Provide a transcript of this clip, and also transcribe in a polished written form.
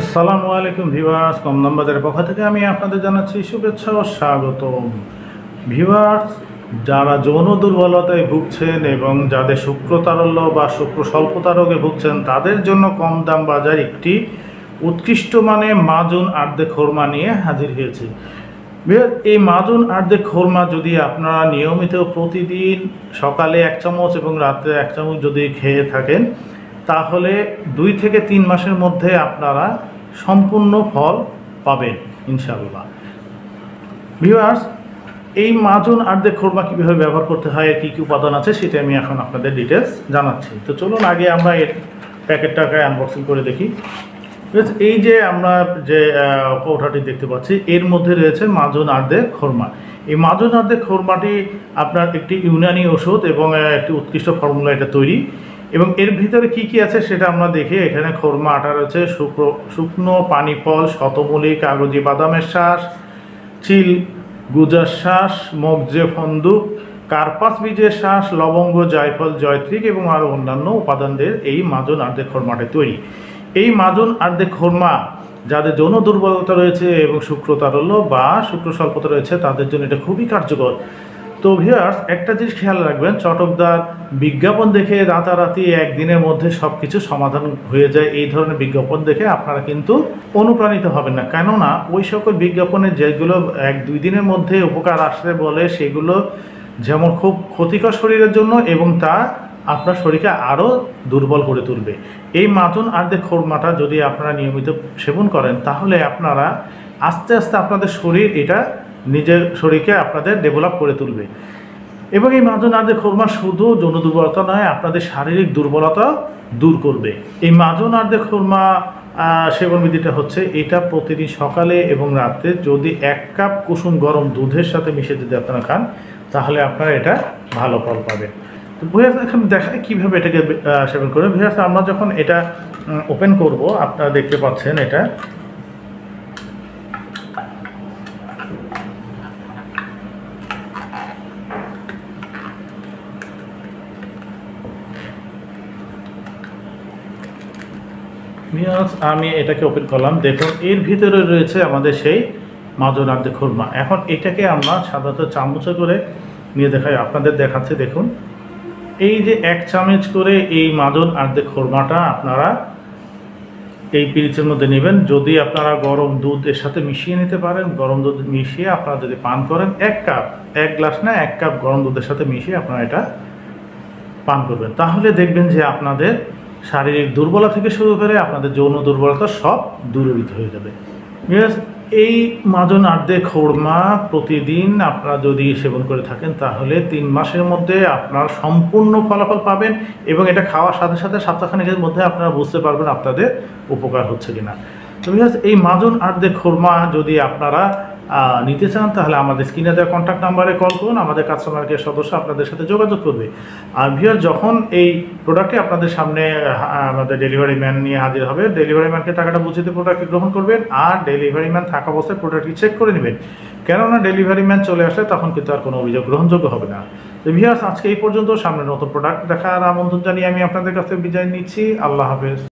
আসসালামু আলাইকুম ভিউয়ার্স, কম দাম বাজারের পক্ষ থেকে আমি আপনাদের জানাচ্ছি শুভেচ্ছা ও স্বাগতম। ভিউয়ার্স, যারা যৌন দুর্বলতায় ভুগছেন এবং যাদের শুক্রতারল্য বা শুক্র স্বল্পতা রোগে ভুগছেন তাদের জন্য কম দাম বাজার একটি উৎকৃষ্ট মানের মাজুন আর্ধেক খোরমা নিয়ে হাজির হয়েছে। এই মাজুন আর্ধেক খোরমা যদি আপনারা নিয়মিত প্রতিদিন সকালে 1 চামচ এবং রাতে 1 চামচ যদি খেয়ে থাকেন, তাহলে 2 থেকে 3 মাসের মধ্যে আপনারা সম্পূর্ণ ফল পাবেন ইনশাআল্লাহ। ভিউয়ার্স, এই মাজুন আর্ধেক খোরমা কীভাবে ব্যবহার করতে হয়, কী কী উপাদান আছে সেটা আমি এখন আপনাদের ডিটেলস জানাচ্ছি। তো চলুন আগে আমরা এর প্যাকেটটাকে আনবক্সিং করে দেখি। এই যে আমরা যে কৌটাটি দেখতে পাচ্ছি, এর মধ্যে রয়েছে মাজুন আর্ধেক খোরমা। এই মাজুন আর্ধেক খোরমাটি আপনার একটি ইউনানি ওষুধ এবং একটি উৎকৃষ্ট ফর্মুলা এটা তৈরি। এবং এর ভিতরে কি কি আছে সেটা আমরা দেখি। এখানে খোরমা আটা রয়েছে, শুকনো পানি ফল, শতমূলী, কাগজি বাদামের শ্বাস, চিল গুজার শ্বাস, মগজে ফন্দুক, কার্পাস বীজের শ্বাস, লবঙ্গ, জায়ফল, জয়ত্রীক এবং আরও অন্যান্য উপাদানদের এই মাজুন আর্ধেক খোরমাটি তৈরি। এই মাজুন আর্ধেক খোরমা যাদের যৌন দুর্বলতা রয়েছে এবং শুক্রতারল্য বা শুক্র স্বল্পতা রয়েছে তাদের জন্য এটা খুবই কার্যকর। তো ভিউয়ার্স, একটা জিনিস খেয়াল রাখবেন, চটকদার বিজ্ঞাপন দেখে রাতারাতি একদিনের মধ্যে সব কিছু সমাধান হয়ে যায় এই ধরনের বিজ্ঞাপন দেখে আপনারা কিন্তু অনুপ্রাণিত হবেন না। কেননা ওই সকল বিজ্ঞাপনে যেগুলো 1-2 দিনের মধ্যে উপকার আসতে বলে সেগুলো যেমন খুব ক্ষতিকর শরীরের জন্য এবং তা আপনার শরীরকে আরও দুর্বল করে তুলবে। এই মাজুন আর্ধেক খোরমাটা যদি আপনারা নিয়মিত সেবন করেন তাহলে আপনারা আস্তে আস্তে আপনাদের শরীর এটা নিজের শরীরকে আপনাদের ডেভেলপ করে তুলবে। এবং এই মাজুন আর্ধেক খোরমা শুধু যৌন দুর্বলতা নয়, আপনাদের শারীরিক দুর্বলতা দূর করবে। এই মাজুন আর্ধেক খোরমা সেবন বিধিটা হচ্ছে এটা প্রতিদিন সকালে এবং রাতে যদি 1 কাপ কুসুম গরম দুধের সাথে মিশিয়ে যদি আপনারা খান তাহলে আপনারা এটা ভালো ফল পাবেন। তো ভিউয়ার্স, এখন দেখায় কীভাবে এটাকে সেবন করবে। ভিউয়ার্স, আমরা যখন এটা ওপেন করব আপনারা দেখতে পাচ্ছেন এটা আমি এটাকে ওপেন করলাম। দেখুন এর ভিতরে রয়েছে আমাদের সেই মাজুন আর্ধেক খোরমা। এখন এটাকে আমরা সাধারণত চামচে করে নিয়ে দেখাই, আপনাদের দেখাচ্ছে। দেখুন এই যে 1 চামচ করে এই মাজুন আর্ধেক খোরমাটা আপনারা এই পিরিচের মধ্যে নেবেন। যদি আপনারা গরম দুধ এর সাথে মিশিয়ে নিতে পারেন, গরম দুধ মিশিয়ে আপনারা যদি পান করেন, 1 কাপ, 1 গ্লাস না 1 কাপ গরম দুধের সাথে মিশিয়ে আপনারা এটা পান করবেন, তাহলে দেখবেন যে আপনাদের শারীরিক দুর্বলতা থেকে শুরু করে আপনাদের যৌন দুর্বলতা সব দূরীভূত হয়ে যাবে। এই মাজুন আর্ধেক খোরমা প্রতিদিন আপনারা যদি সেবন করে থাকেন তাহলে 3 মাসের মধ্যে আপনারা সম্পূর্ণ ফলাফল পাবেন এবং এটা খাওয়ার সাথে সাথে সপ্তাহখানেকের মধ্যে আপনারা বুঝতে পারবেন আপনাদের উপকার হচ্ছে কিনা। তো এই মাজুন আর্ধেক খোরমা যদি আপনারা নিতে চান তাহলে আমাদের স্ক্রিনে দেওয়া কন্ট্যাক্ট নাম্বারে কল করুন, আমাদের কাস্টমার কেয়ার সদস্য আপনাদের সাথে যোগাযোগ করবে। আর ভিউয়ার, যখন এই প্রোডাক্টটি আপনাদের সামনে আমাদের ডেলিভারি ম্যান নিয়ে হাজির হবে, ডেলিভারি ম্যানকে টাকাটা বুঝিয়ে প্রোডাক্টটি গ্রহণ করবেন আর ডেলিভারি ম্যান থাকা অবস্থায় প্রোডাক্টটি চেক করে নেবেন। কেননা ডেলিভারি ম্যান চলে আসলে তখন কিন্তু আর কোনো অভিযোগ গ্রহণযোগ্য হবে না। তো ভিউয়ার্স, আজকে এই পর্যন্ত। সামনে নতুন প্রোডাক্ট দেখার আমন্ত্রণ জানিয়ে আমি আপনাদের কাছে বিদায় নিচ্ছি। আল্লাহ হাফেজ।